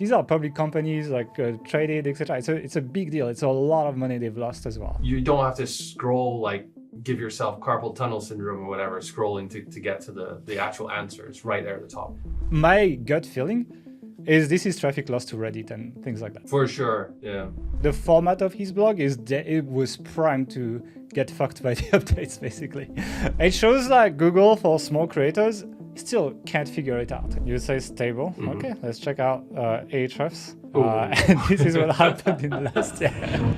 these are public companies like traded, etc. It's a big deal. It's a lot of money they've lost as well. You don't have to scroll, like give yourself carpal tunnel syndrome or whatever, scrolling to get to the actual answer. It's right there at the top. My gut feeling is this is traffic lost to Reddit and things like that. For sure, yeah. The format of his blog it was primed to get fucked by the updates, basically. It shows like Google for small creators still can't figure it out. You say stable. Mm-hmm. Okay, let's check out Ahrefs. And this is what happened in the last year.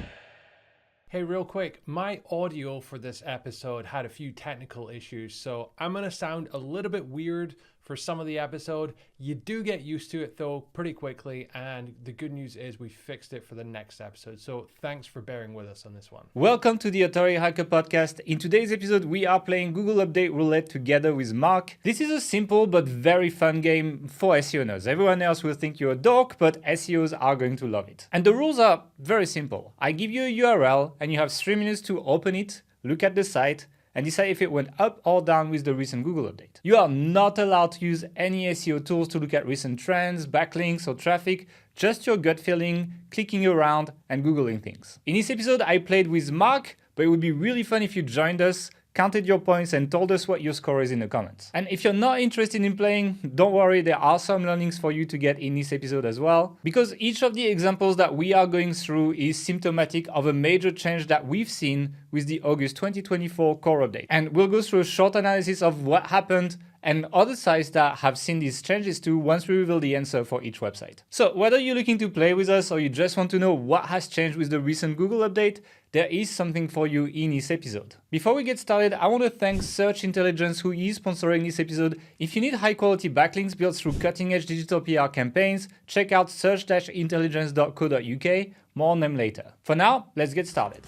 Hey, real quick, my audio for this episode had a few technical issues, so I'm going to sound a little bit weird for some of the episode. You do get used to it though pretty quickly, and the good news is we fixed it for the next episode, so thanks for bearing with us on this one. Welcome to the Authority Hacker Podcast. In today's episode, we are playing Google Update Roulette together with Mark. This is a simple but very fun game for SEO nerds. Everyone else will think you're a dork, but SEOs are going to love it. And the rules are very simple. I give you a URL and you have 3 minutes to open it, look at the site, and decide if it went up or down with the recent Google update. You are not allowed to use any SEO tools to look at recent trends, backlinks, or traffic, just your gut feeling, clicking around, and Googling things. In this episode, I played with Mark, but it would be really fun if you joined us, counted your points, and told us what your score is in the comments. And if you're not interested in playing, don't worry, there are some learnings for you to get in this episode as well, because each of the examples that we are going through is symptomatic of a major change that we've seen with the August 2024 core update. And we'll go through a short analysis of what happened and other sites that have seen these changes too once we reveal the answer for each website. So whether you're looking to play with us or you just want to know what has changed with the recent Google update, there is something for you in this episode. Before we get started, I want to thank Search Intelligence, who is sponsoring this episode. If you need high quality backlinks built through cutting edge digital PR campaigns, check out search-intelligence.co.uk. More on them later. For now, let's get started.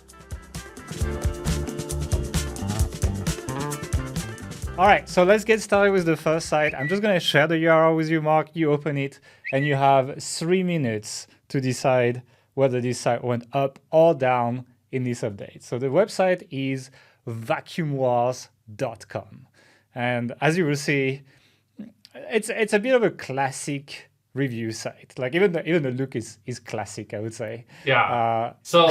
All right, so let's get started with the first site. I'm just going to share the URL with you, Mark. You open it, and you have 3 minutes to decide whether this site went up or down in this update. So the website is vacuumwars.com. And as you will see, it's a bit of a classic review site. Like even the look is classic, I would say. Yeah. So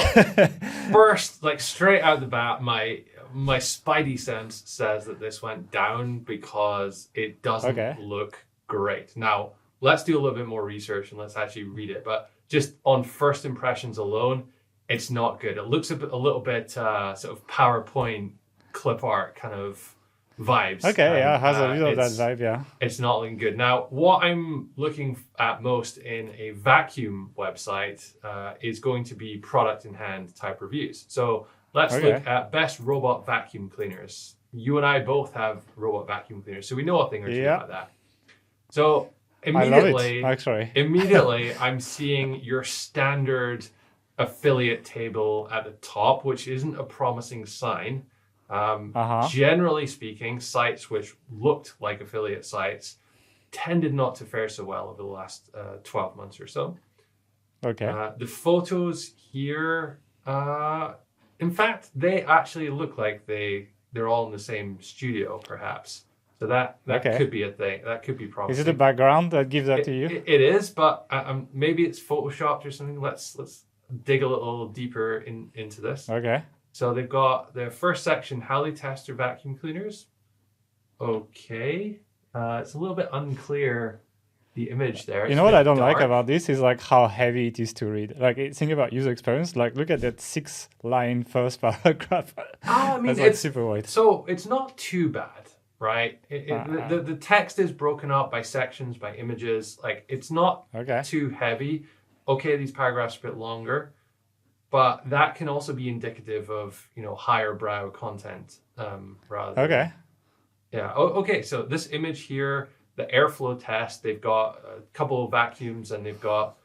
first, like straight out the bat, my spidey sense says that this went down because it doesn't look great. Now, let's do a little bit more research and let's actually read it. But just on first impressions alone, it's not good. It looks a little bit sort of PowerPoint clip art kind of vibes. Okay, yeah, it has a little of that vibe, yeah. It's not looking good. Now, what I'm looking at most in a vacuum website is going to be product in hand type reviews. So let's look at best robot vacuum cleaners. You and I both have robot vacuum cleaners, so we know a thing or two about that. So immediately, I'm seeing your standard affiliate table at the top, which isn't a promising sign. Generally speaking, sites which looked like affiliate sites tended not to fare so well over the last 12 months or so. The photos here, in fact, they actually look like they're all in the same studio, perhaps. So that could be a thing. That could be promising. Is it the background that gives that to you? It is, but maybe it's photoshopped or something. Let's dig a little deeper into this. Okay. So they've got the first section, how they test their vacuum cleaners. Okay. It's a little bit unclear, the image there. You know what I don't like about this is like how heavy it is to read. Like think about user experience. Like look at that 6-line first paragraph. I mean, it's super wide. So it's not too bad, right? The text is broken up by sections, by images. Like it's not too heavy. Okay, these paragraphs are a bit longer, but that can also be indicative of, higher brow content rather than... Yeah, okay, so this image here, the airflow test, they've got a couple of vacuums and they've got,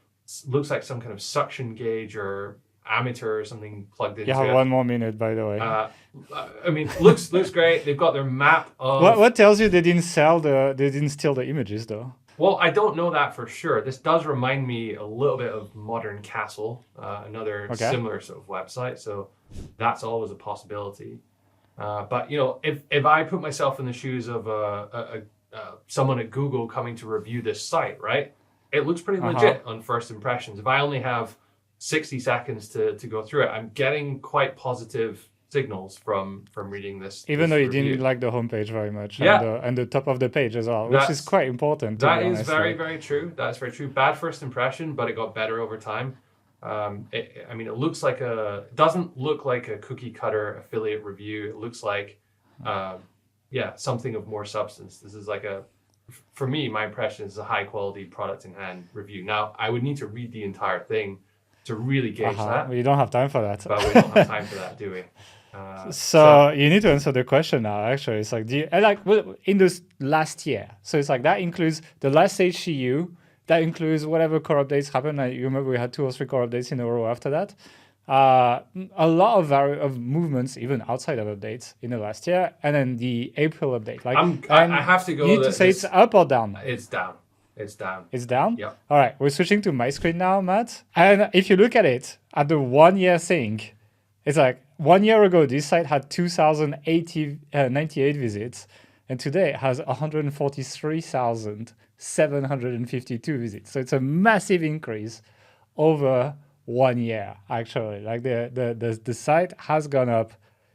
looks like some kind of suction gauge or ammeter or something plugged into it. You have 1 more minute, by the way. I mean, looks great. They've got their map of... What tells you they didn't steal the images, though? Well, I don't know that for sure. This does remind me a little bit of Modern Castle, another similar sort of website. So that's always a possibility. But if I put myself in the shoes of someone at Google coming to review this site, right? it looks pretty legit on first impressions. If I only have 60 seconds to go through it, I'm getting quite positive signals from reading this. Even though you review. didn't like the homepage very much, Yeah. and the top of the page as well, which is quite important. That is very, very true. That's very true. Bad first impression, but it got better over time. It looks like it doesn't look like a cookie cutter affiliate review. It looks like, something of more substance. This is like for me, my impression is a high quality product in hand review. Now, I would need to read the entire thing to really gauge that. We don't have time for that. But we don't have time for that, do we? So you need to answer the question now. Actually, it's like, in this last year? So it's like that includes the last HCU. That includes whatever core updates happened. You remember we had 2 or 3 core updates in a row after that. A lot of movements, even outside of updates, in the last year, and then the April update. I have to go. You need to say it's up or down. It's down. It's down. It's down? Yeah. All right, we're switching to my screen now, Matt. And if you look at it, at the 1 year thing, it's like 1 year ago, this site had 2,098 visits, and today it has 143,752 visits. So it's a massive increase over 1 year, actually. Like the site has gone up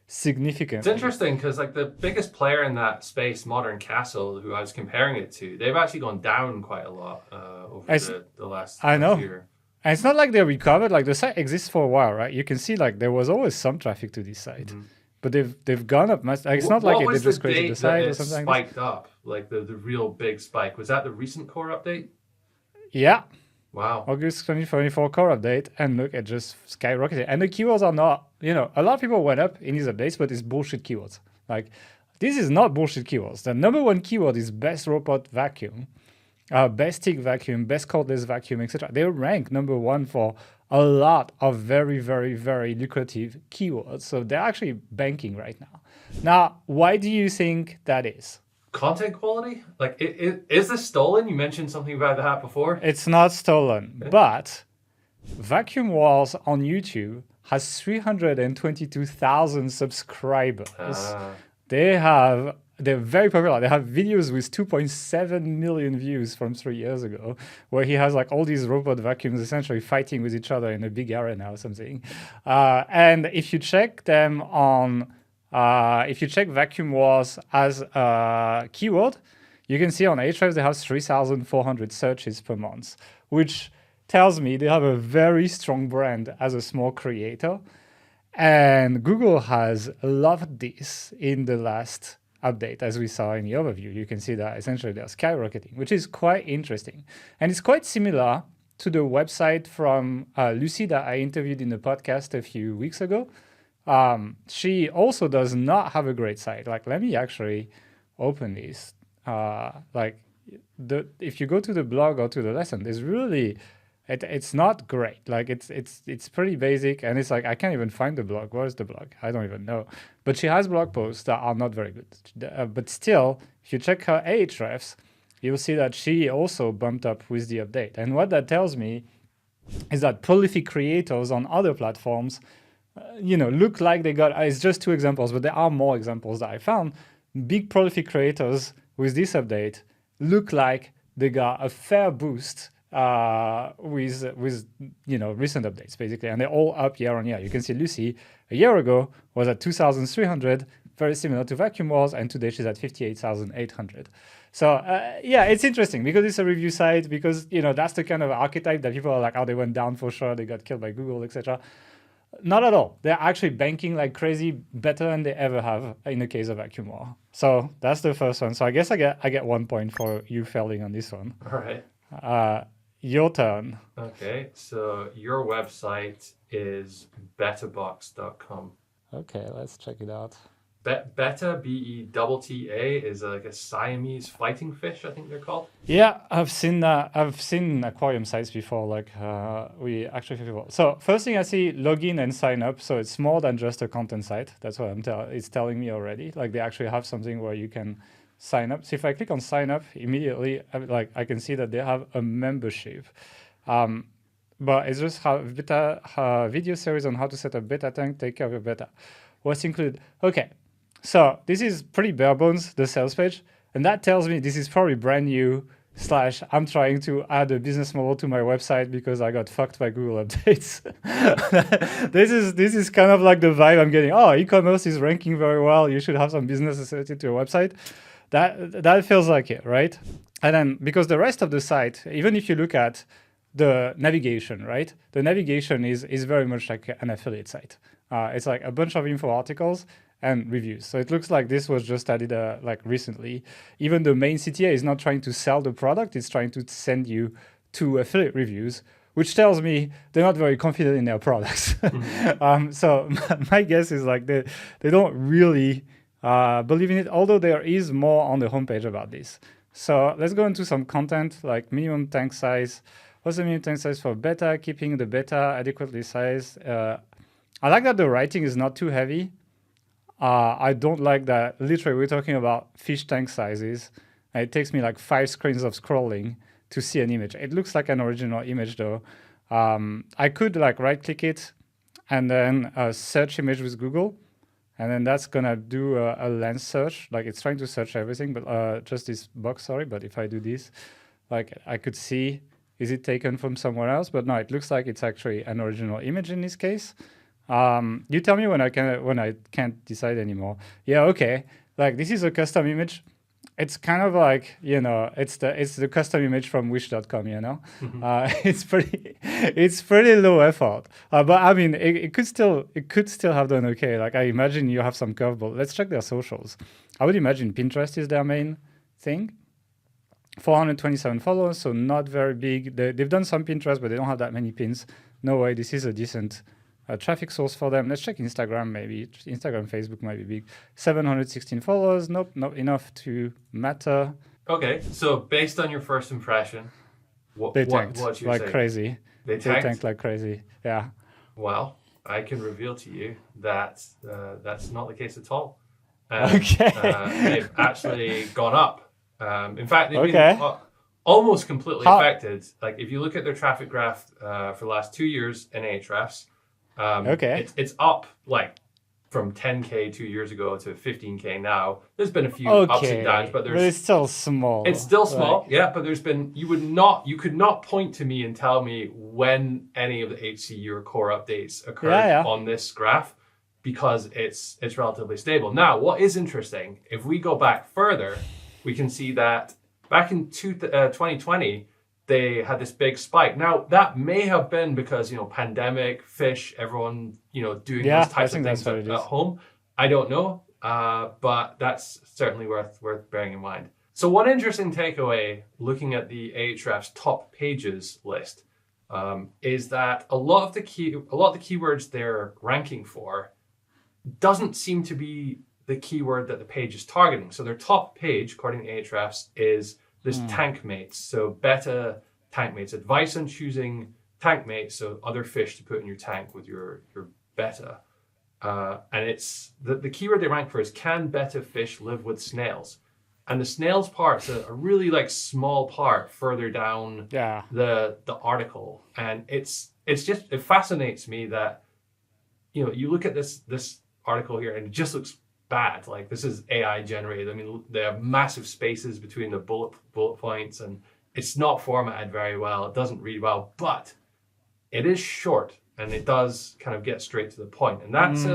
significantly. It's interesting because like the biggest player in that space, Modern Castle, who I was comparing it to, they've actually gone down quite a lot over the last year. And it's not like they recovered. Like the site exists for a while, right? You can see like there was always some traffic to this site, but they've gone up. Like, it's not like they just created the site or something. Spiked up, like the real big spike. Was that the recent core update? Yeah. Wow. August 2024 core update, and look, it just skyrocketed. And the keywords are not, a lot of people went up in these updates, but it's bullshit keywords. Like, this is not bullshit keywords. The number one keyword is best robot vacuum, best stick vacuum, best cordless vacuum, etc. They rank number 1 for a lot of very, very, very lucrative keywords. So they're actually banking right now. Now, why do you think that is? Content quality? Like, is this stolen? You mentioned something about that before. It's not stolen, but Vacuum Wars on YouTube has 322,000 subscribers. They're very popular. They have videos with 2.7 million views from 3 years ago, where he has like all these robot vacuums essentially fighting with each other in a big arena or something. And if you check them on if you check Vacuum Wars as a keyword, you can see on Ahrefs they have 3,400 searches per month, which tells me they have a very strong brand as a small creator. And Google has loved this in the last update, as we saw in the overview. You can see that essentially they're skyrocketing, which is quite interesting. And it's quite similar to the website from Lucy that I interviewed in the podcast a few weeks ago. She also does not have a great site. Like, let me actually open this. If you go to the blog or to the lesson, there's really, it's not great. Like, it's pretty basic, and it's like I can't even find the blog. Where's the blog? I don't even know. But she has blog posts that are not very good. But still, if you check her Ahrefs, you'll see that she also bumped up with the update. And what that tells me is that prolific creators on other platforms look like they got, it's just 2 examples, but there are more examples that I found. Big prolific creators with this update look like they got a fair boost with recent updates, basically. And they're all up year on year. You can see Lucy a year ago was at 2,300, very similar to Vacuum Wars, and today she's at 58,800. So it's interesting because it's a review site, because that's the kind of archetype that people are like, oh, they went down for sure, they got killed by Google, etc. Not at all. They're actually banking like crazy, better than they ever have in the case of Vacuum War. So that's the first one. So I guess I get 1 point for you failing on this one. All right. Your turn. Okay, so your website is bettabox.com. Okay, let's check it out. Betta, B-E-T-T-A, is like a Siamese fighting fish, I think they're called. Yeah, I've seen that. I've seen aquarium sites before. Like we actually people. So first thing I see, login and sign up. So it's more than just a content site. That's what it's telling me already. Like they actually have something where you can sign up. So if I click on sign up, immediately I can see that they have a membership. But it's just beta video series on how to set up beta tank, take care of your beta. What's included? Okay. So this is pretty bare bones, the sales page. And that tells me this is probably brand new / I'm trying to add a business model to my website because I got fucked by Google updates. This is kind of like the vibe I'm getting. Oh, e-commerce is ranking very well. You should have some business associated to your website. That feels like it, right? And then because the rest of the site, even if you look at the navigation, right? The navigation is very much like an affiliate site. It's like a bunch of info articles and reviews. So it looks like this was just added like recently. Even the main CTA is not trying to sell the product, it's trying to send you to affiliate reviews, which tells me they're not very confident in their products. Mm-hmm. So my guess is like they don't really believe in it, although there is more on the homepage about this. So let's go into some content like minimum tank size. What's the minimum tank size for beta? Keeping the beta adequately sized. I like that the writing is not too heavy. I don't like that. Literally, we're talking about fish tank sizes. And it takes me like 5 screens of scrolling to see an image. It looks like an original image though. I could like right click it and then search image with Google. And then that's gonna do a lens search. Like it's trying to search everything, but just this box, sorry. But if I do this, like I could see, is it taken from somewhere else? But no, it looks like it's actually an original image in this case. You tell me when I can't decide anymore. Yeah, okay. Like this is a custom image. It's kind of like, you know, it's the custom image from wish.com, you know. Mm-hmm. It's pretty low effort. But I mean, it could still have done okay. Like I imagine you have some curveball. Let's check their socials. I would imagine Pinterest is their main thing. 427 followers, so not very big. They've done some Pinterest, but they don't have that many pins. No way, this is a decent traffic source for them. Let's check Instagram, maybe. Instagram, Facebook might be big. 716 followers. Nope, not enough to matter. Okay, so based on your first impression, they tanked what you like say? Crazy. They tanked like crazy. Yeah. Well, I can reveal to you that that's not the case at all. Okay. They've actually gone up. In fact, they've been almost completely affected. Like if you look at their traffic graph for the last 2 years in Ahrefs, it's up like from 10K 2 years ago to 15K now. There's been a few ups and downs, but it's still small. It's still small, yeah. But there's been you could not point to me and tell me when any of the HCU or core updates occurred on this graph, because it's relatively stable. Now, what is interesting, if we go back further, we can see that back in 2020, they had this big spike. Now, that may have been because, pandemic, fish, everyone, doing those types of things at home. I don't know, but that's certainly worth bearing in mind. So one interesting takeaway looking at the Ahrefs top pages list is that a lot of the keywords they're ranking for doesn't seem to be the keyword that the page is targeting. So their top page, according to Ahrefs, is this tank mates. So beta tank mates, advice on choosing tank mates, so other fish to put in your tank with your beta. And it's the keyword they rank for is, can beta fish live with snails? And the snails part's a really like small part further down the article. And it fascinates me that, you look at this article here and it just looks bad. Like this is AI generated. I mean, they have massive spaces between the bullet points, and it's not formatted very well. It doesn't read well, but it is short and it does kind of get straight to the point. And that's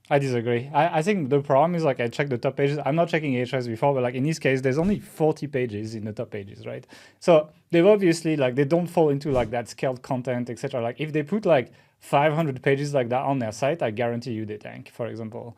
I disagree. I think the problem is, like, I checked the top pages. I'm not checking Ahrefs before, but like in this case, there's only 40 pages in the top pages, right? So they've obviously, like, they don't fall into like that scaled content, etc. Like if they put like 500 pages like that on their site, I guarantee you they tank, for example,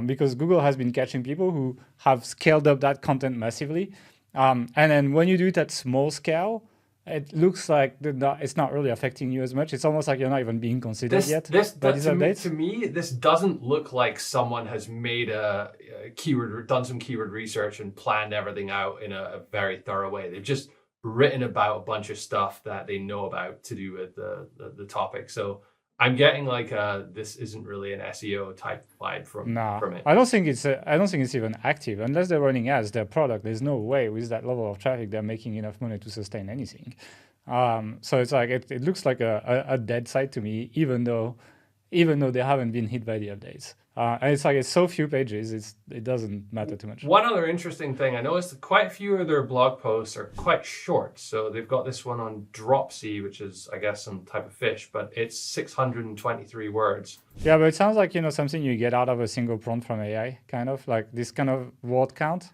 because Google has been catching people who have scaled up that content massively. And then when you do it at small scale, it looks like it's not really affecting you as much. It's almost like you're not even being considered yet. To me, this doesn't look like someone has made a keyword, done some keyword research and planned everything out in a very thorough way. They've just written about a bunch of stuff that they know about to do with the topic. So I'm getting like this isn't really an SEO type vibe from it. I don't think it's even active unless they're running ads. Their product, there's no way with that level of traffic they're making enough money to sustain anything. So it's like it looks like a dead site to me, even though they haven't been hit by the updates. And it's so few pages, it doesn't matter too much. One other interesting thing, I noticed quite a few of their blog posts are quite short. So they've got this one on dropsy, which is, I guess, some type of fish, but it's 623 words. Yeah, but it sounds like, something you get out of a single prompt from AI, kind of like this kind of word count.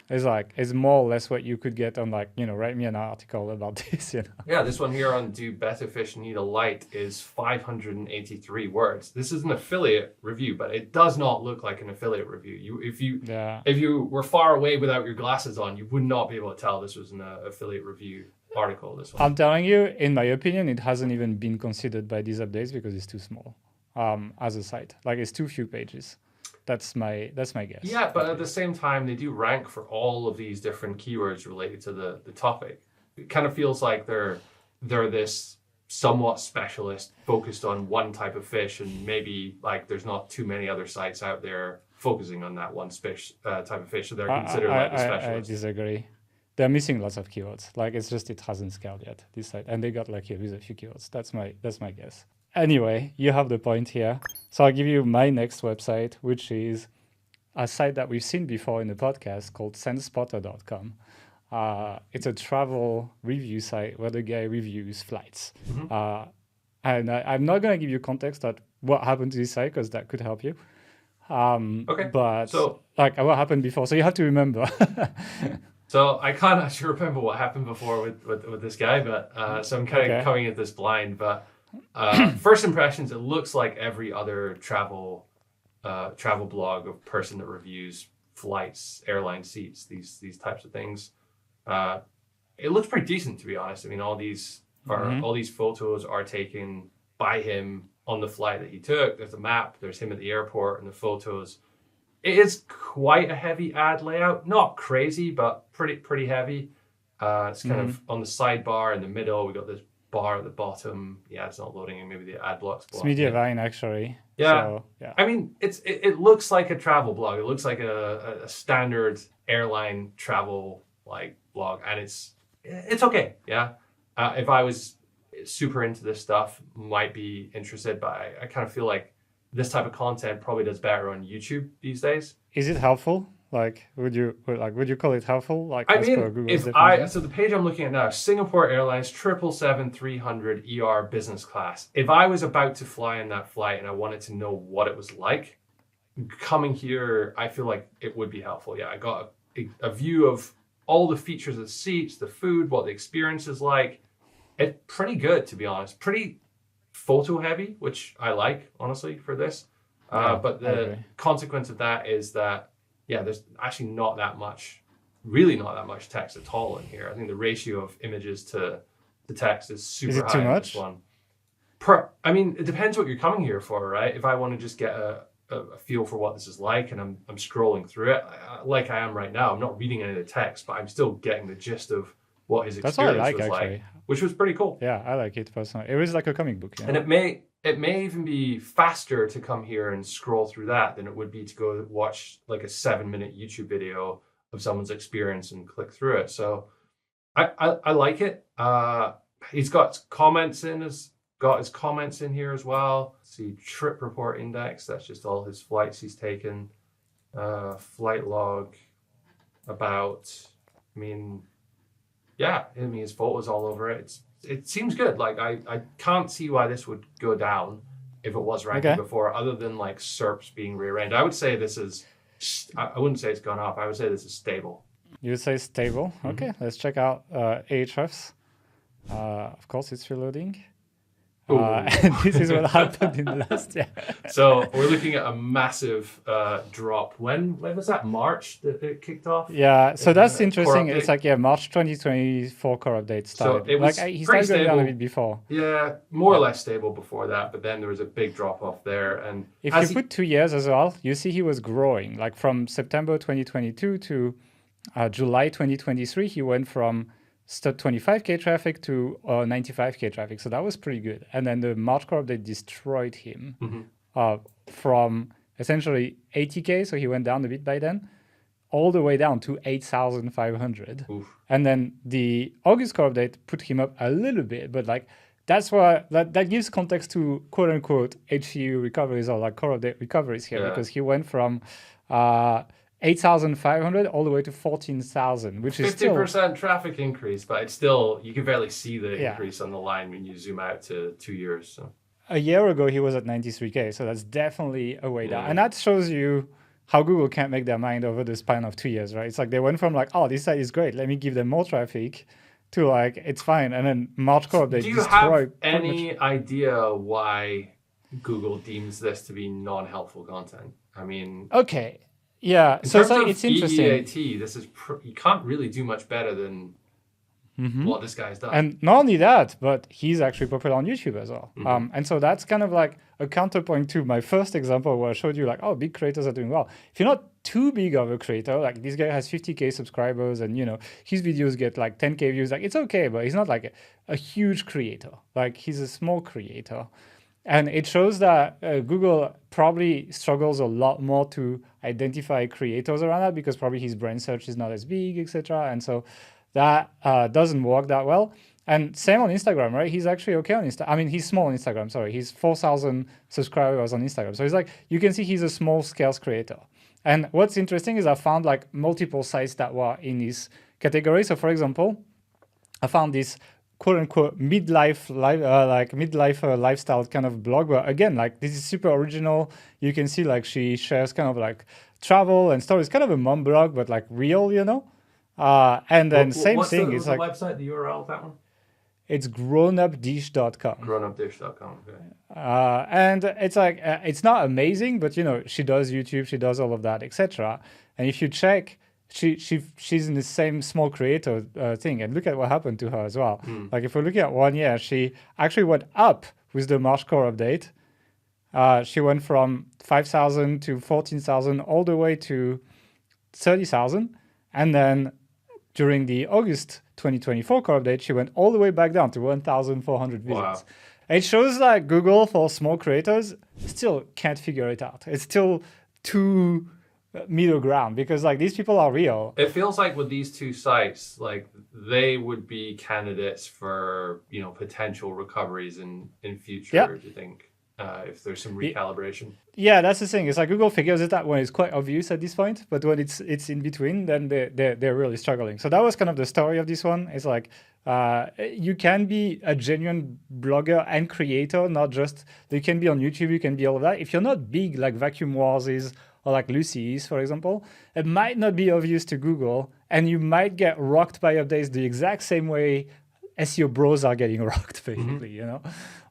It's more or less what you could get on write me an article about this, Yeah, this one here on Do Better Fish Need a Light is 583 words. This is an affiliate review, but it does not look like an affiliate review. If you were far away without your glasses on, you would not be able to tell this was an affiliate review article, this one. I'm telling you, in my opinion, it hasn't even been considered by these updates because it's too small as a site. Like it's too few pages. That's my guess. Yeah, but at the same time, they do rank for all of these different keywords related to the topic. It kind of feels like they're this somewhat specialist focused on one type of fish, and maybe like there's not too many other sites out there focusing on that one type of fish, so they're considered like the specialist. I disagree. They're missing lots of keywords. Like it's just it hasn't scaled yet, this site, and they got lucky with a few keywords. That's my guess. Anyway, you have the point here. So I'll give you my next website, which is a site that we've seen before in the podcast called sendspotter.com. It's a travel review site where the guy reviews flights. Mm-hmm. And I'm not going to give you context on what happened to this site because that could help you. Okay. But what happened before. So you have to remember. So I can't actually remember what happened before with this guy, but so I'm kind of coming at this blind, but first impressions, it looks like every other travel blog of person that reviews flights, airline seats, these types of things. It looks pretty decent, to be honest. I mean, all these photos are taken by him on the flight that he took. There's a map, there's him at the airport, and the photos. It is quite a heavy ad layout, not crazy, but pretty heavy. It's kind of on the sidebar in the middle. We got this bar at the bottom. Yeah, it's not loading, and maybe the ad block's blocked. It's Mediavine, actually. Yeah. So, yeah. I mean, it looks like a travel blog. It looks like a standard airline travel blog, and it's okay. Yeah. If I was super into this stuff, might be interested, but I kind of feel like this type of content probably does better on YouTube these days. Is it helpful? Would you call it helpful? So the page I'm looking at now, Singapore Airlines 777-300 ER business class. If I was about to fly in that flight and I wanted to know what it was like, coming here, I feel like it would be helpful. Yeah, I got a view of all the features of the seats, the food, what the experience is like. It's pretty good, to be honest. Pretty photo heavy, which I like, honestly, for this. But the consequence of that is that, there's actually really not that much text at all in here. I think the ratio of images to text is super high. Is it too much? This one. It depends what you're coming here for, right? If I want to just get a feel for what this is like, and I'm scrolling through it, like I am right now, I'm not reading any of the text, but I'm still getting the gist of what his experience was like, which was pretty cool. Yeah, I like it personally. It was like a comic book. And it may even be faster to come here and scroll through that than it would be to go watch like a 7-minute YouTube video of someone's experience and click through it. So I like it. He's got comments his comments in here as well. See, trip report index, that's just all his flights he's taken. Flight log about, his photos all over it. It seems good. I can't see why this would go down if it was ranking before, other than SERPs being rearranged. I would say this is, I wouldn't say it's gone up. I would say this is stable. You would say stable? Mm-hmm. Okay, let's check out Ahrefs. Of course, it's reloading. And this is what happened in the last year. So we're looking at a massive drop. When was that? March that it kicked off? Yeah, so that's interesting. It's March 2024 core update started. So it was he pretty started going stable down a bit before. Yeah, more or less stable before that, but then there was a big drop off there. And if you put 2 years as well, you see he was growing. From September 2022 to July 2023, he went from 25k traffic to 95k traffic, so that was pretty good. And then the March core update destroyed him from essentially 80k, so he went down a bit by then, all the way down to 8,500. And then the August core update put him up a little bit, but that's why that gives context to quote unquote HCU recoveries or like core update recoveries here, because he went from 8,500 all the way to 14,000, which is still 50% traffic increase, but it's still, you can barely see the increase on the line when you zoom out to 2 years. So a year ago he was at 93K, so that's definitely a way down. And that shows you how Google can't make their mind over the span of 2 years, right? It's like they went from like, oh, this site is great, let me give them more traffic, to like, it's fine. And then March core update. Do you have any idea why Google deems this to be non-helpful content? I mean, okay, yeah. So it's interesting. EEAT, this is you can't really do much better than what this guy's done. And not only that, but he's actually popular on YouTube as well. And so that's kind of like a counterpoint to my first example where I showed you like, oh, big creators are doing well. If you're not too big of a creator, like this guy has 50K subscribers and, you know, his videos get like 10K views, like it's okay, but he's not like a huge creator. Like he's a small creator. And it shows that Google probably struggles a lot more to identify creators around that because probably his brand search is not as big, etc. And so that doesn't work that well. And same on Instagram, right? He's actually okay on Instagram. I mean, he's small on Instagram, sorry. He's 4,000 subscribers on Instagram. So it's like, you can see he's a small scale creator. And what's interesting is I found like multiple sites that were in this category. So for example, I found this quote unquote midlife lifestyle kind of blog, but again, like this is super original. You can see like she shares kind of like travel and stories, kind of a mom blog, but like real, you know. And then same thing. What's the website, the URL of that one? It's grownupdish.com. Grownupdish.com. Okay. And it's like it's not amazing, but you know she does YouTube, she does all of that, etc. And if you check, she's in the same small creator thing, and look at what happened to her as well. Like if we're looking at 1 year, she actually went up with the March core update. She went from 5,000 to 14,000 all the way to 30,000, and then during the August 2024 core update, she went all the way back down to 1,400 visits. Wow. It shows that Google for small creators still can't figure it out. It's still too middle ground because like these people are real. It feels like with these two sites, like they would be candidates for, you know, potential recoveries in future, do you think? If there's some recalibration. Yeah, that's the thing. It's like Google figures it out when it's quite obvious at this point, but when it's in between, then they're really struggling. So that was kind of the story of this one. It's like you can be a genuine blogger and creator, not just you can be on YouTube, you can be all of that. If you're not big like Vacuum Wars is or like Lucy is, for example, it might not be obvious to Google, and you might get rocked by updates the exact same way SEO bros are getting rocked, basically, you know.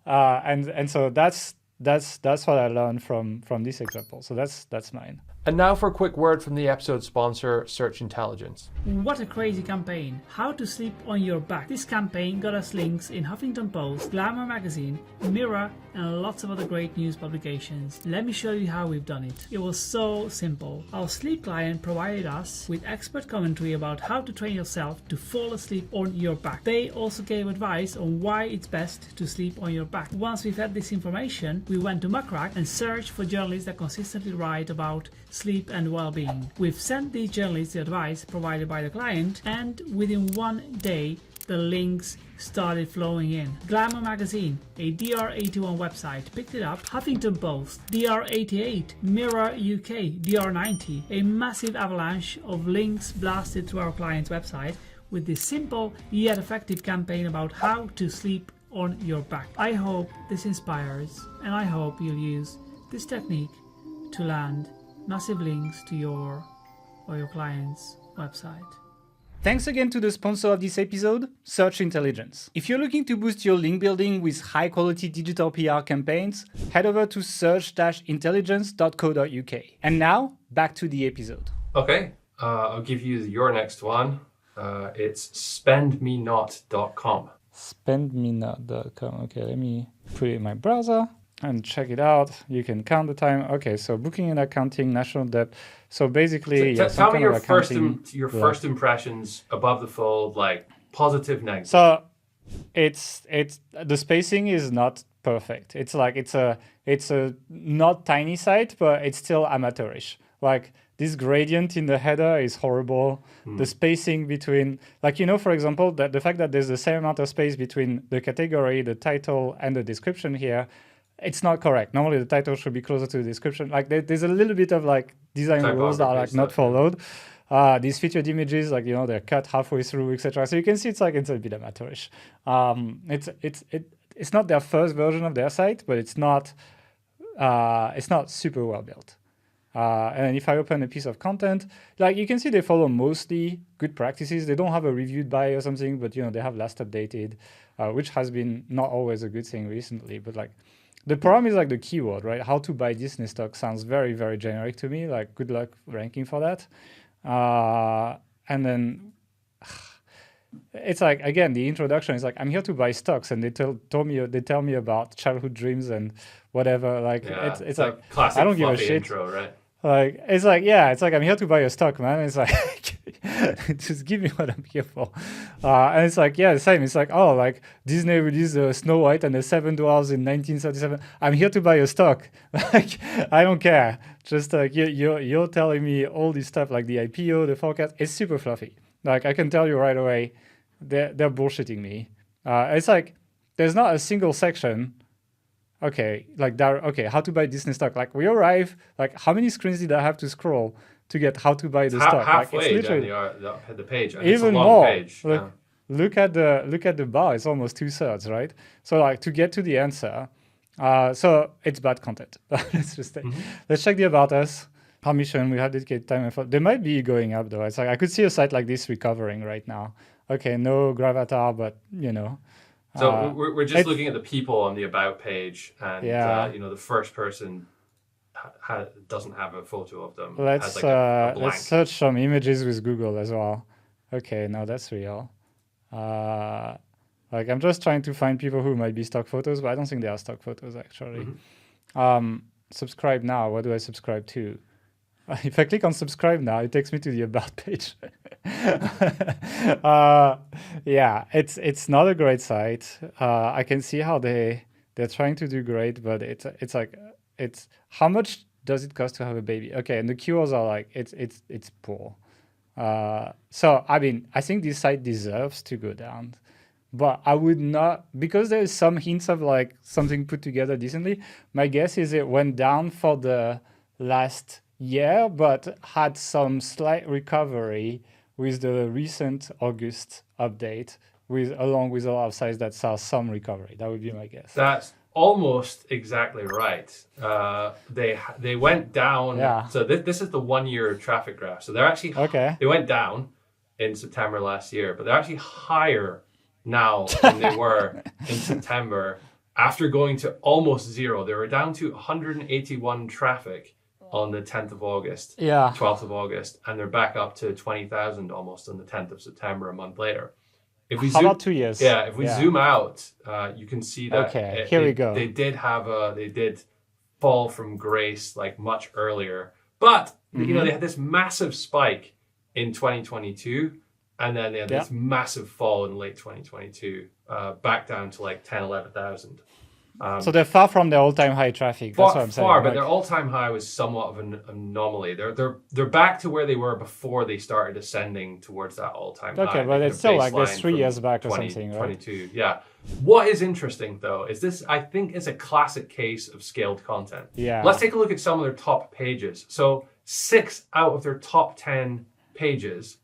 And so that's what I learned from this example. So that's mine. And now for a quick word from the episode sponsor, Search Intelligence. What a crazy campaign. How to Sleep on Your Back. This campaign got us links in Huffington Post, Glamour magazine, Mirror, and lots of other great news publications. Let me show you how we've done it. It was so simple. Our sleep client provided us with expert commentary about how to train yourself to fall asleep on your back. They also gave advice on why it's best to sleep on your back. Once we've had this information, we went to Muckrack and searched for journalists that consistently write about sleep and well-being. We've sent these journalists the advice provided by the client, and within 1 day the links started flowing in. Glamour magazine, a DR81 website, picked it up. Huffington Post, DR88, Mirror UK, DR90, a massive avalanche of links blasted to our client's website with this simple yet effective campaign about how to sleep on your back. I hope this inspires, and I hope you'll use this technique to land massive links to your or your client's website. Thanks again to the sponsor of this episode, Search Intelligence. If you're looking to boost your link building with high-quality digital PR campaigns, head over to search-intelligence.co.uk. And now, back to the episode. Okay, I'll give you your next one. It's spendmenot.com. Spendmenot.com. Okay, let me put it in my browser and check it out. You can count the time. Okay, so booking and accounting, national debt. So basically, tell me your first impressions above the fold, like positive, negative. So it's the spacing is not perfect. It's like it's a not tiny site, but it's still amateurish. Like this gradient in the header is horrible. The spacing between, like, for example, that the fact that there's the same amount of space between the category, the title, and the description here, it's not correct. Normally the title should be closer to the description. Like there's a little bit of like design rules that are like not followed. These featured images, like, they're cut halfway through, etc. So you can see it's a bit amateurish. It's not their first version of their site, but it's not super well built. And if I open a piece of content, like you can see they follow mostly good practices. They don't have a reviewed by or something, but they have last updated, which has been not always a good thing recently. But like the problem is like the keyword, right? How to buy Disney stock sounds very, very generic to me. Like good luck ranking for that. And then it's like, again, the introduction is like, I'm here to buy stocks, and they tell me about childhood dreams and whatever. Like it's like classic I don't give a shit. Intro, right? Like it's like I'm here to buy a stock, man. It's like just give me what I'm here for. And it's like, the same. It's like, oh, like Disney released Snow White and the Seven Dwarfs in 1937. I'm here to buy a stock. Like I don't care. Just like you're telling me all this stuff, like the IPO, the forecast. It's super fluffy. Like I can tell you right away, they're bullshitting me. It's like there's not a single section. Okay, like how to buy Disney stock. Like we arrive, like how many screens did I have to scroll to get how to buy the stock? Halfway like, it's literally down the page. And even it's a long more. Page. Look at the bar. It's almost 2/3, right? So like to get to the answer, so it's bad content. Let's check the about us. Permission. We have dedicated time and effort. They might be going up though. It's like I could see a site like this recovering right now. Okay, no gravatar, but So we're just looking at the people on the about page, and the first person doesn't have a photo of them. Let's let's search some images with Google as well. Okay, no, that's real. Like I'm just trying to find people who might be stock photos, but I don't think they are stock photos actually. Subscribe now. What do I subscribe to? If I click on subscribe now, it takes me to the about page. It's not a great site. I can see how they're trying to do great, but it's how much does it cost to have a baby? Okay, and the keywords are like it's poor. So I mean, I think this site deserves to go down, but I would not, because there's some hints of like something put together decently. My guess is it went down for the last year, but had some slight recovery with the recent August update, along with a lot of sites that saw some recovery. That would be my guess. That's almost exactly right. They went down. Yeah. So this is the 1 year traffic graph. So they're actually They went down in September last year, but they're actually higher now than they were in September. After going to almost zero, they were down to 181 traffic on the 10th of August, 12th of August, and they're back up to 20,000 almost on the 10th of September, a month later. If we about 2 years? Yeah, if we zoom out, you can see that here we go. They did fall from grace like much earlier, but they had this massive spike in 2022, and then they had this massive fall in late 2022, back down to like 10, 11,000. So they're far from their all-time high traffic. That's what I'm saying. But their all-time high was somewhat of an anomaly. They're back to where they were before they started ascending towards that all-time high. Okay, but it's still like there's 3 years back or something, right? 22, yeah. What is interesting though is this. I think is a classic case of scaled content. Yeah. Let's take a look at some of their top pages. So 6 out of their top 10 pages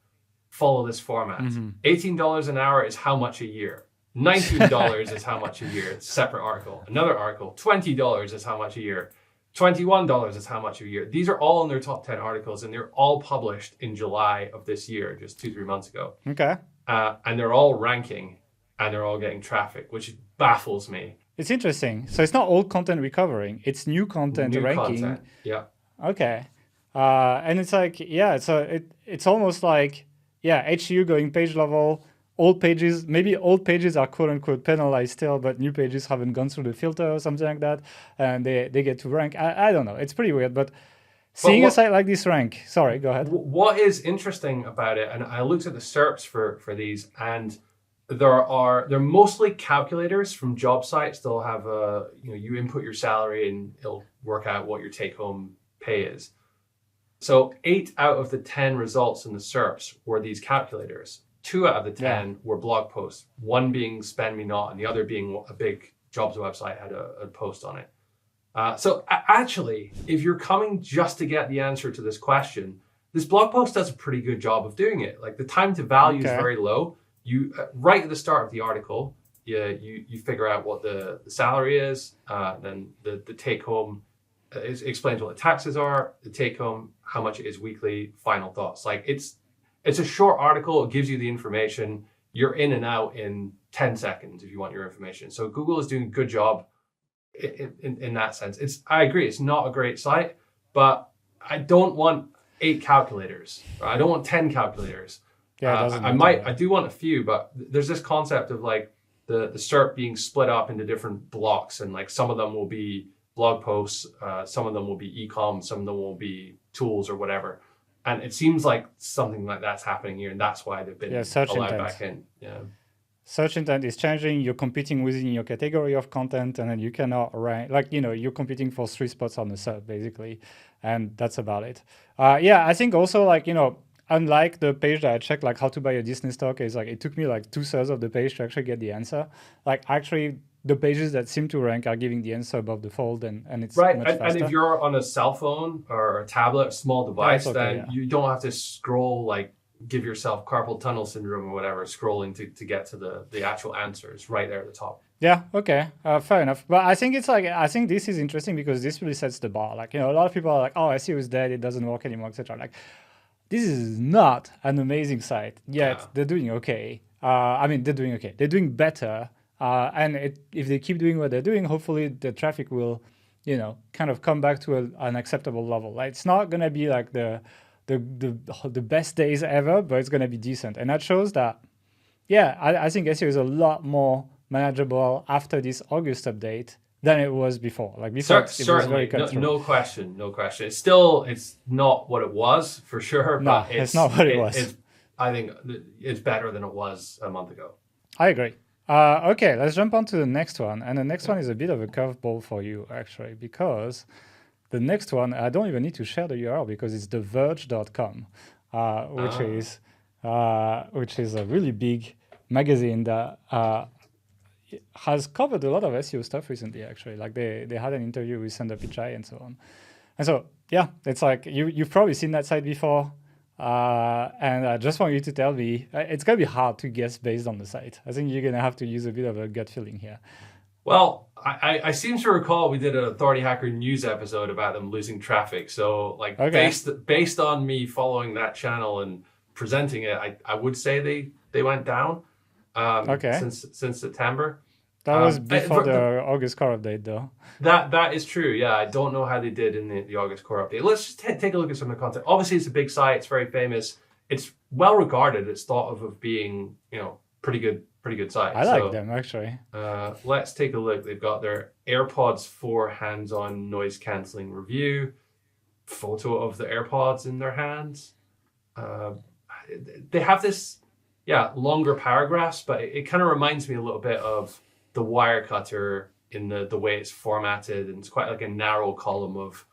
follow this format. $18 an hour is how much a year. $19 is how much a year. It's a separate article. Another article. $20 is how much a year. $21 is how much a year. These are all in their top 10 articles, and they're all published in July of this year, just 2-3 months ago. Okay. And they're all ranking, and they're all getting traffic, which baffles me. It's interesting. So it's not old content recovering. It's new content ranking. Content. Yeah. Okay. And it's like, so it's almost like, HU going page level. Old pages are quote unquote penalized still, but new pages haven't gone through the filter or something like that, and they get to rank. I don't know. It's pretty weird, but seeing a site like this rank. Sorry, go ahead. What is interesting about it, and I looked at the SERPs for these, and they're mostly calculators from job sites. They'll have you input your salary and it'll work out what your take home pay is. So 8 out of the 10 results in the SERPs were these calculators. 2 out of the 10 were blog posts, one being Spend Me Not and the other being a big jobs website had a post on it. So actually, if you're coming just to get the answer to this question, this blog post does a pretty good job of doing it. Like the time to value is very low. You right at the start of the article, you figure out what the salary is, then the take home explains what the taxes are, the take home, how much it is weekly, final thoughts. Like it's a short article. It gives you the information. You're in and out in 10 seconds if you want your information. So Google is doing a good job in that sense. I agree, it's not a great site, but I don't want 8 calculators. I don't want 10 calculators. I do want a few, but there's this concept of like the SERP being split up into different blocks, and like some of them will be blog posts, some of them will be e-com, some of them will be tools or whatever. And it seems like something like that's happening here, and that's why they've been allowed back in. Yeah. Search intent is changing. You're competing within your category of content, and then you cannot rank. Like, you're competing for 3 spots on the SERP, basically. And that's about it. I think also, like, unlike the page that I checked, like how to buy a Disney stock, is like it took me like 2/3 of the page to actually get the answer. Like, actually, the pages that seem to rank are giving the answer above the fold, and it's right. Much faster. And if you're on a cell phone or a tablet, a small device, then you don't have to scroll, like give yourself carpal tunnel syndrome or whatever, scrolling to get to the actual answers right there at the top. Yeah, okay, fair enough. But I think I think this is interesting because this really sets the bar. Like, a lot of people are like, oh, SEO is dead, it doesn't work anymore, etc. Like, this is not an amazing site, yet they're doing okay. They're doing okay. They're doing better. If they keep doing what they're doing, hopefully the traffic will, kind of come back to an acceptable level. Like, it's not going to be like the best days ever, but it's going to be decent. And that shows that, I think SEO is a lot more manageable after this August update than it was before. Like before, it was very cutthroat. No question. It's not what it was for sure. No, but it's not what it was. I think it's better than it was a month ago. I agree. Okay, let's jump on to the next one. And the next one is a bit of a curveball for you, actually, because the next one, I don't even need to share the URL because it's theverge.com, which is a really big magazine that has covered a lot of SEO stuff recently, actually. Like they had an interview with Sundar Pichai and so on. And so, it's like you've probably seen that site before. And I just want you to tell me, it's going to be hard to guess based on the site. I think you're going to have to use a bit of a gut feeling here. Well, I seem to recall we did an Authority Hacker News episode about them losing traffic. So, based on me following that channel and presenting it, I would say they went down since September. That was before the August core update, though. That is true. Yeah, I don't know how they did in the August core update. Let's just take a look at some of the content. Obviously, it's a big site. It's very famous. It's well regarded. It's thought of being, pretty good site. I like them, actually. Let's take a look. They've got their AirPods 4 hands-on noise cancelling review, photo of the AirPods in their hands. They have this, longer paragraphs, but it kind of reminds me a little bit of the Wirecutter in the way it's formatted, and it's quite like a narrow column of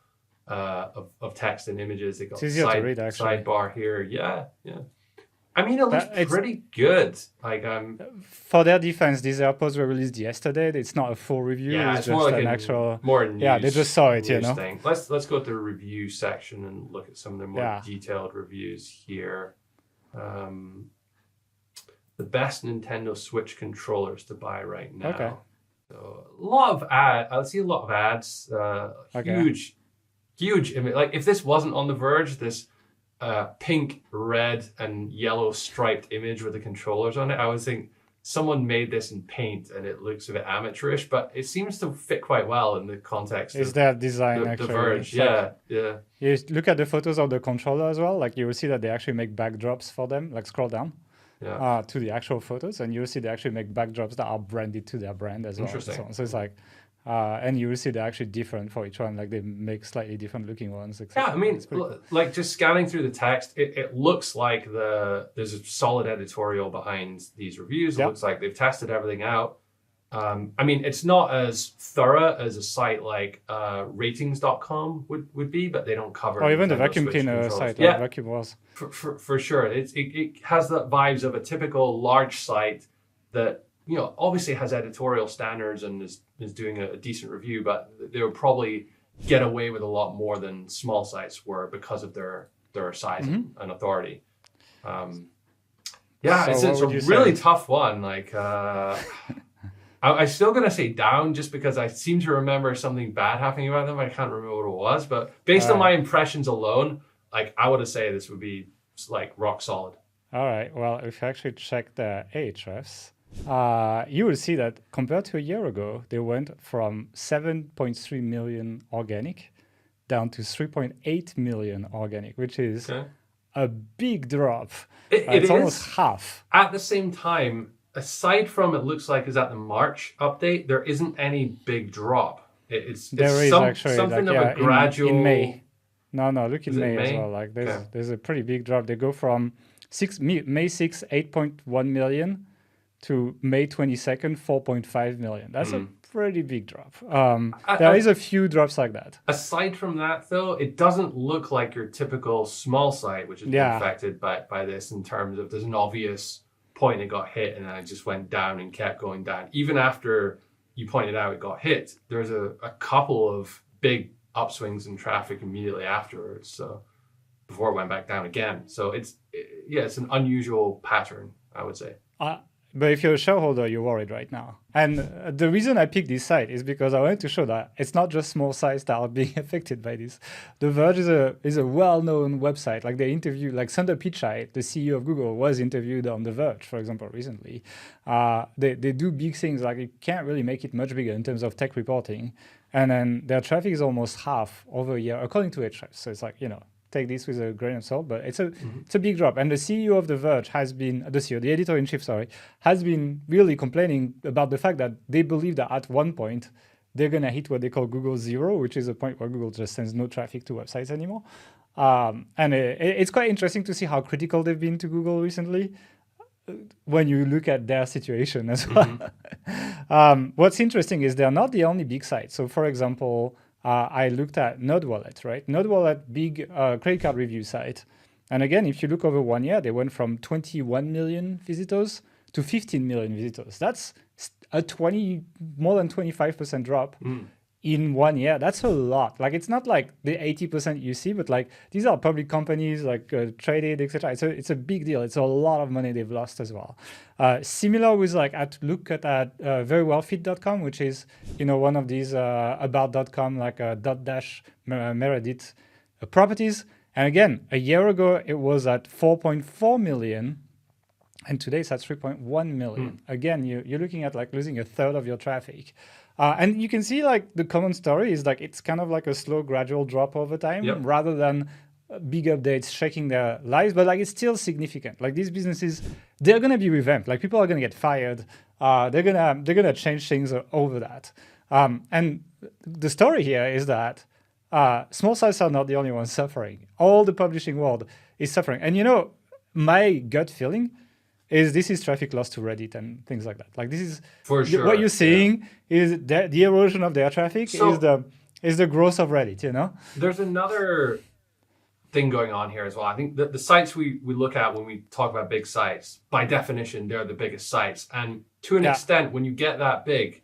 text and images. They got sidebar here. Yeah. I mean, it looks pretty good. Like for their defense, these AirPods were released yesterday. It's not a full review. Yeah, it's just more like an actual. More news, they just saw it. Thing. Let's go to the review section and look at some of their more detailed reviews here. The best Nintendo Switch controllers to buy right now. Okay. So a lot of ads. I see a lot of ads. Huge image. Like if this wasn't on the Verge, this pink, red, and yellow striped image with the controllers on it, I would think someone made this in paint and it looks a bit amateurish, but it seems to fit quite well in the context. Is that design the actually? Verge? Yeah. You look at the photos of the controller as well. Like you will see that they actually make backdrops for them. Like scroll down. To the actual photos, and you'll see they actually make backdrops that are branded to their brand as well. Interesting. So it's like, and you will see they're actually different for each one. Like they make slightly different looking ones. Yeah, I mean, cool. Like just scanning through the text, it looks like there's a solid editorial behind these reviews. It looks like they've tested everything out. I mean, it's not as thorough as a site like ratings.com would be, but they don't cover. Or even the Nintendo vacuum Switch cleaner controls. site, Yeah, like Vacuum Wars. for sure. It has the vibes of a typical large site that, obviously has editorial standards and is doing a decent review, but they would probably get away with a lot more than small sites were because of their size and authority. It's a really tough one. Like, I'm still going to say down just because I seem to remember something bad happening about them. I can't remember what it was, but based on my impressions alone, like I would say this would be like rock solid. All right. Well, if you actually check the Ahrefs, you will see that compared to a year ago, they went from 7.3 million organic down to 3.8 million organic, which is a big drop. It's almost half. At the same time, aside from it looks like is at the March update, there isn't any big drop. It's actually something of a gradual. In May. No, look in May as well. Like there's a pretty big drop. They go from May 6, 8.1 million to May 22nd, 4.5 million. That's a pretty big drop. There is a few drops like that. Aside from that, though, it doesn't look like your typical small site, which has been affected by this in terms of there's an obvious point it got hit and then it just went down and kept going down. Even after you pointed out it got hit, there's a couple of big upswings in traffic immediately afterwards. So before it went back down again. So it's an unusual pattern, I would say. But if you're a shareholder, you're worried right now. And the reason I picked this site is because I wanted to show that it's not just small sites that are being affected by this. The Verge is a well-known website. Like they interview, like Sundar Pichai, the CEO of Google, was interviewed on The Verge, for example, recently. They do big things, like you can't really make it much bigger in terms of tech reporting. And then their traffic is almost half over a year, according to Ahrefs. So it's like, take this with a grain of salt, but it's a big drop. And the CEO of The Verge the editor-in-chief, has been really complaining about the fact that they believe that at one point they're going to hit what they call Google Zero, which is a point where Google just sends no traffic to websites anymore. And it's quite interesting to see how critical they've been to Google recently when you look at their situation as well. What's interesting is they're not the only big site. So, for example, I looked at NerdWallet, right? NerdWallet, big credit card review site. And again, if you look over 1 year, they went from 21 million visitors to 15 million visitors. That's more than 25% drop in 1 year. That's a lot. Like it's not like the 80% you see, but like these are public companies like traded, etc. It's a big deal. It's a lot of money they've lost as well. Similar with like look at verywellfit.com, which is one of these about.com like dot Meredith properties. And again, a year ago it was at 4.4 million. And today it's at 3.1 million. Again, you're looking at like losing a third of your traffic. And you can see like the common story is like it's kind of like a slow, gradual drop over time rather than big updates shaking their lives. But like it's still significant. Like these businesses, they're going to be revamped. Like people are going to get fired. They're gonna change things over that. And the story here is that small sites are not the only ones suffering. All the publishing world is suffering. And my gut feeling is this is traffic loss to Reddit and things like that. Like this is for sure. What you're seeing is the erosion of their traffic is the growth of Reddit. There's another thing going on here as well. I think that the sites we look at when we talk about big sites, by definition, they're the biggest sites. And to an extent, when you get that big,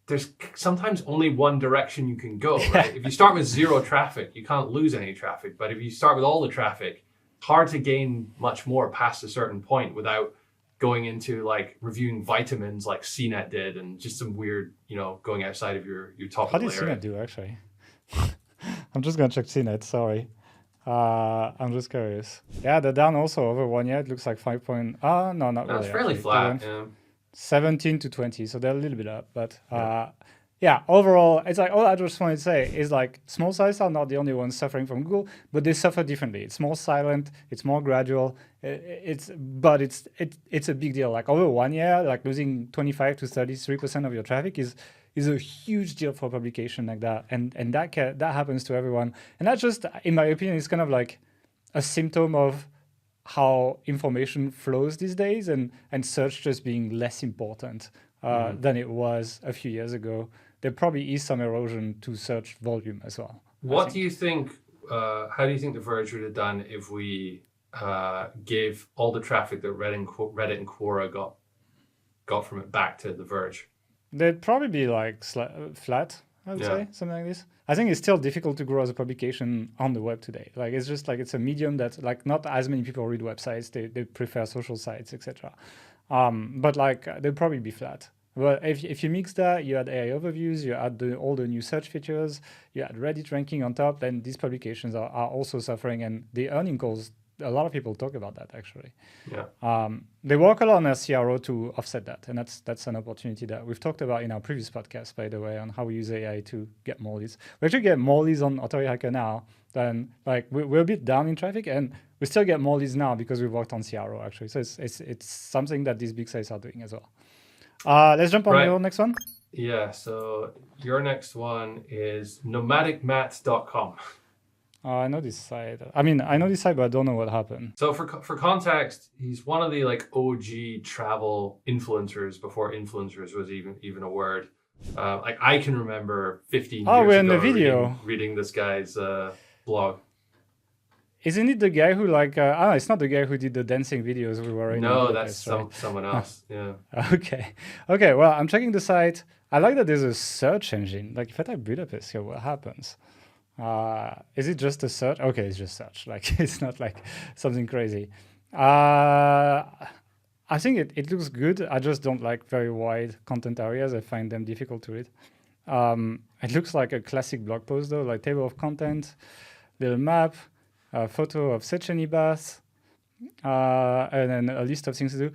there's sometimes only one direction you can go, right? If you start with zero traffic, you can't lose any traffic. But if you start with all the traffic, hard to gain much more past a certain point without going into like reviewing vitamins like CNET did and just some weird, going outside of your topical area. How did CNET do actually? I'm just going to check CNET, sorry. I'm just curious. Yeah, they're down also over 1 year. It looks like 5 point. No, not really. It's fairly flat. 17 to 20, so they're a little bit up. But overall, it's like all I just wanted to say is like small sites are not the only ones suffering from Google, but they suffer differently. It's more silent. It's more gradual. It's a big deal. Like over 1 year, like losing 25 to 33% of your traffic is a huge deal for a publication like that, and that happens to everyone. And that just, in my opinion, is kind of like a symptom of how information flows these days, and search just being less important than it was a few years ago. There probably is some erosion to search volume as well. What do you think? How do you think the Verge would have done if we gave all the traffic that Reddit and Quora got from it back to the Verge? They'd probably be like flat, I would say, something like this. I think it's still difficult to grow as a publication on the web today. Like it's just like it's a medium that like not as many people read websites. They prefer social sites, etc. But like they'd probably be flat. Well, if you mix that, you add AI overviews, you add all the new search features, you add Reddit ranking on top, then these publications are also suffering, and the earning calls, a lot of people talk about that actually. Yeah. They work a lot on their CRO to offset that, and that's an opportunity that we've talked about in our previous podcast, by the way, on how we use AI to get more leads. We actually get more leads on Authority Hacker now than like we're a bit down in traffic, and we still get more leads now because we've worked on CRO actually. So it's something that these big sites are doing as well. Let's jump on your next one. Yeah, so your next one is nomadicmat.com. I know this site. I know this site, but I don't know what happened. So for context, he's one of the like OG travel influencers before influencers was even a word. Like I can remember 15 years we're ago in the video. reading this guy's blog. Isn't it the guy who like? It's not the guy who did the dancing videos we were in. No, that's someone else. Yeah. Okay. Well, I'm checking the site. I like that there's a search engine. Like if I type Budapest here, what happens? Is it just a search? Okay, it's just search. Like it's not like something crazy. I think it looks good. I just don't like very wide content areas. I find them difficult to read. It looks like a classic blog post though, like table of content, little map, a photo of Sechenyi bath, and then a list of things to do.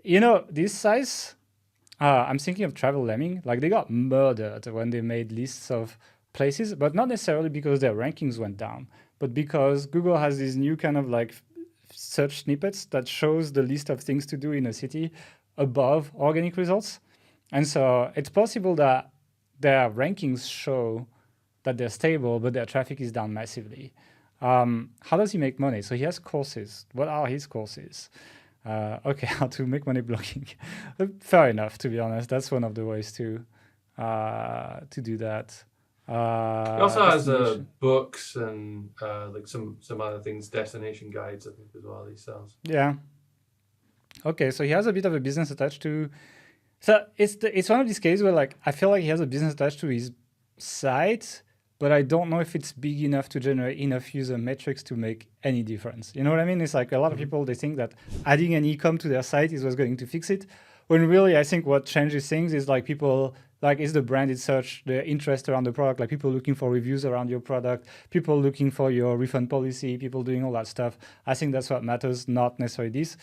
You know, this size, I'm thinking of Travel Lemming. Like they got murdered when they made lists of places, but not necessarily because their rankings went down, but because Google has these new kind of like search snippets that shows the list of things to do in a city above organic results. And so it's possible that their rankings show that they're stable, but their traffic is down massively. How does he make money? So he has courses. What are his courses? Okay, how to make money blogging. Fair enough, to be honest. That's one of the ways to do that. He also has books and like some other things, destination guides, I think, as well. He sells. Yeah. Okay, so he has a bit of a business attached to. So it's one of these cases where like I feel like he has a business attached to his site, but I don't know if it's big enough to generate enough user metrics to make any difference. You know what I mean? It's like a lot of people, they think that adding an e-com to their site is what's going to fix it. When really, I think what changes things is like people, like is the branded search, the interest around the product, like people looking for reviews around your product, people looking for your refund policy, people doing all that stuff. I think that's what matters, not necessarily this.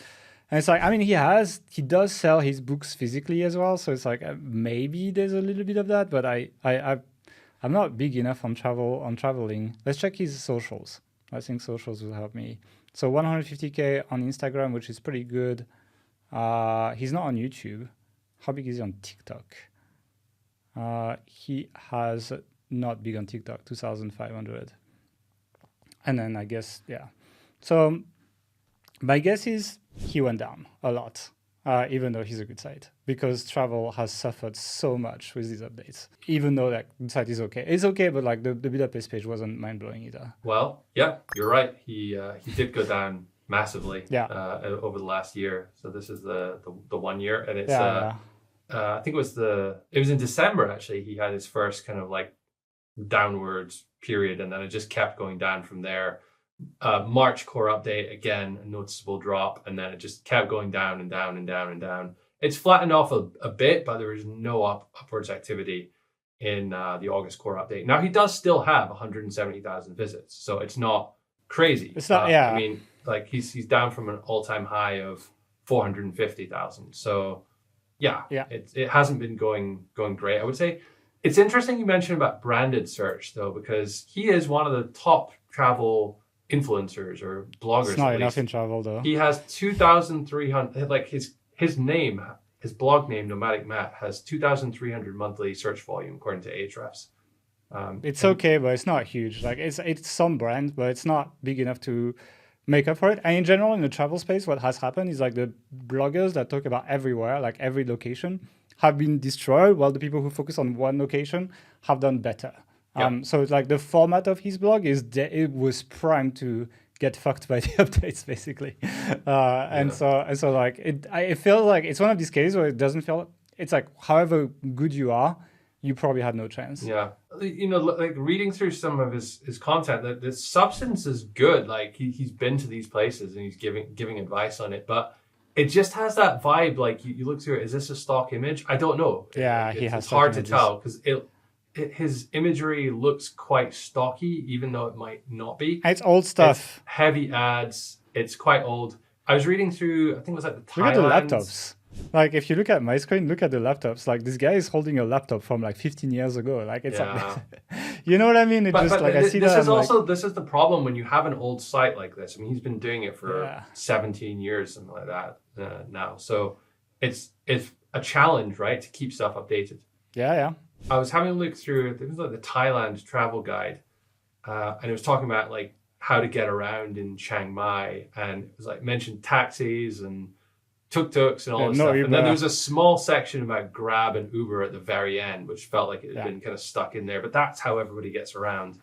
And it's like, I mean, he does sell his books physically as well. So it's like, maybe there's a little bit of that, but I'm not big enough on traveling. Let's check his socials. I think socials will help me. So 150K on Instagram, which is pretty good. He's not on YouTube. How big is he on TikTok? He has not big on TikTok, 2,500. And then I guess, yeah. So my guess is he went down a lot, even though he's a good site, because travel has suffered so much with these updates, even though that site is okay. It's okay, but like the Budapest page wasn't mind-blowing either. Well, yeah, you're right. He did go down massively over the last year. So this is the 1 year, and it's I think it was in December actually. He had his first kind of like downwards period, and then it just kept going down from there. March core update, again, a noticeable drop, and then it just kept going down and down and down and down. It's flattened off a bit, but there is no upwards activity in the August core update. Now he does still have 170,000 visits, so it's not crazy. It's not, yeah. I mean, like he's down from an all-time high of 450,000. So yeah. It hasn't been going great. I would say it's interesting you mentioned about branded search though, because he is one of the top travel influencers or bloggers. It's not enough in travel though. He has 2,300, like his name, his blog name, Nomadic Matt, has 2,300 monthly search volume according to Ahrefs. It's okay, but it's not huge. Like it's some brand, but it's not big enough to make up for it. And in general, in the travel space, what has happened is like the bloggers that talk about everywhere, like every location, have been destroyed, while the people who focus on one location have done better. So it's like the format of his blog it was primed to get fucked by the updates, basically. And so like I feel like it's one of these cases where it doesn't feel. It's like however good you are, you probably had no chance. Yeah, like reading through some of his content, the substance is good. Like he's been to these places and he's giving advice on it, but it just has that vibe. Like you look through it, is this a stock image? I don't know. Yeah, it's hard to tell because his imagery looks quite stocky, even though it might not be. It's old stuff. It's heavy ads. It's quite old. I was reading through, I think it was like the Thailand. Look at the laptops. Like if you look at my screen, look at the laptops. Like this guy is holding a laptop from like 15 years ago. Like it's like, you know what I mean? But I see that. This is the problem when you have an old site like this. I mean, he's been doing it for 17 years, something like that now. So it's a challenge, right, to keep stuff updated. Yeah. I was having a look through, it was like the Thailand travel guide, and it was talking about like how to get around in Chiang Mai, and it was like mentioned taxis and tuk-tuks and all this stuff. And then there was a small section about Grab and Uber at the very end, which felt like it had been kind of stuck in there. But that's how everybody gets around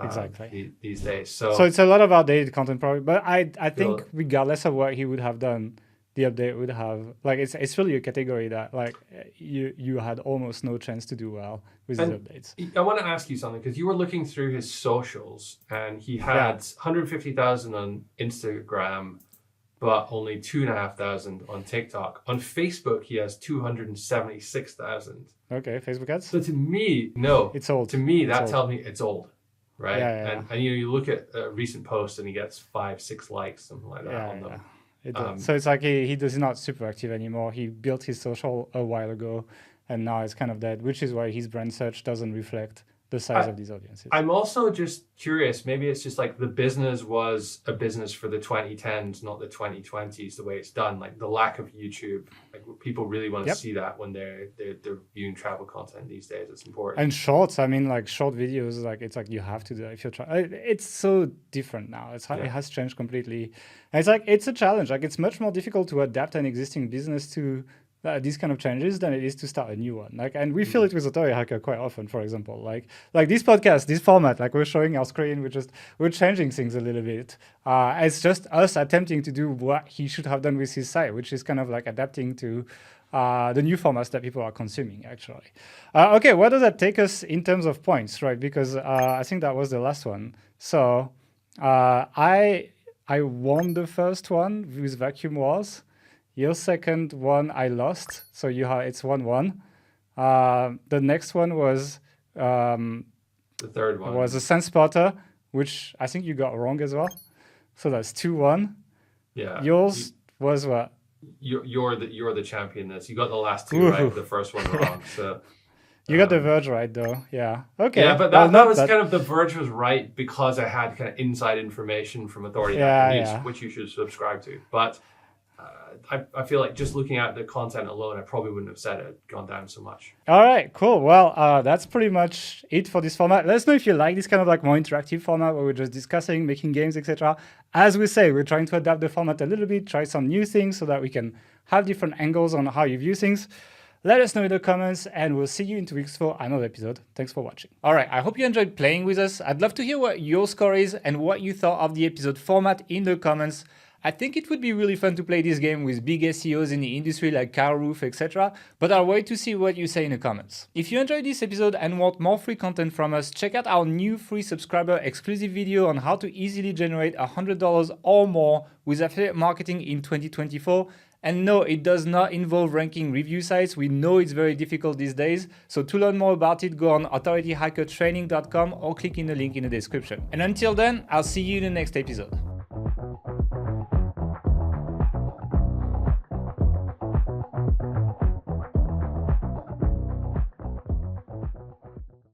exactly these days. So it's a lot of outdated content probably. But I think regardless of what he would have done, the update would have like it's really a category that like you had almost no chance to do well with these updates. I want to ask you something because you were looking through his socials and he had 150,000 on Instagram, but only 2,500 on TikTok. On Facebook, he has 276,000. Okay, Facebook ads. So to me, no, it's old. To me, that tells me it's old, right? Yeah. And you look at a recent post and he gets 5-6 likes, something like that on them. So it's like he does not super active anymore. He built his social a while ago, and now it's kind of dead, which is why his brand search doesn't reflect the size of these audiences. I'm also just curious. Maybe it's just like the business was a business for the 2010s, not the 2020s. The way it's done, like the lack of YouTube, like people really want to see that when they're viewing travel content these days. It's important. And shorts, I mean, like short videos, like it's like you have to do it if you're trying. It's so different now. It has changed completely. And it's like it's a challenge. Like it's much more difficult to adapt an existing business to these kind of changes than it is to start a new one. Like, and we feel it with Authority Hacker quite often. For example, like this podcast, this format, like we're showing our screen, we're changing things a little bit. It's just us attempting to do what he should have done with his site, which is kind of like adapting to the new formats that people are consuming. Actually, okay, where does that take us in terms of points, right? Because I think that was the last one. So I won the first one with Vacuum Wars. Your second one I lost, so it's 1-1. The next one was the third one was a SunSpotter, which I think you got wrong as well. So that's 2-1. Yeah. Yours was what? You're the champion. This you got the last two right, the first one wrong. So you got the Verge right though. Yeah. Okay. Yeah, but that was kind of the Verge was right because I had kind of inside information from Authority News, which you should subscribe to. But I feel like just looking at the content alone, I probably wouldn't have said it had gone down so much. All right, cool. Well, that's pretty much it for this format. Let us know if you like this kind of like more interactive format where we're just discussing, making games, etc. As we say, we're trying to adapt the format a little bit, try some new things so that we can have different angles on how you view things. Let us know in the comments, and we'll see you in 2 weeks for another episode. Thanks for watching. All right, I hope you enjoyed playing with us. I'd love to hear what your score is and what you thought of the episode format in the comments. I think it would be really fun to play this game with big SEOs in the industry like Kyle Roof, etc. But I'll wait to see what you say in the comments. If you enjoyed this episode and want more free content from us, check out our new free subscriber exclusive video on how to easily generate $100 or more with affiliate marketing in 2024. And no, it does not involve ranking review sites. We know it's very difficult these days. So to learn more about it, go on authorityhackertraining.com or click in the link in the description. And until then, I'll see you in the next episode.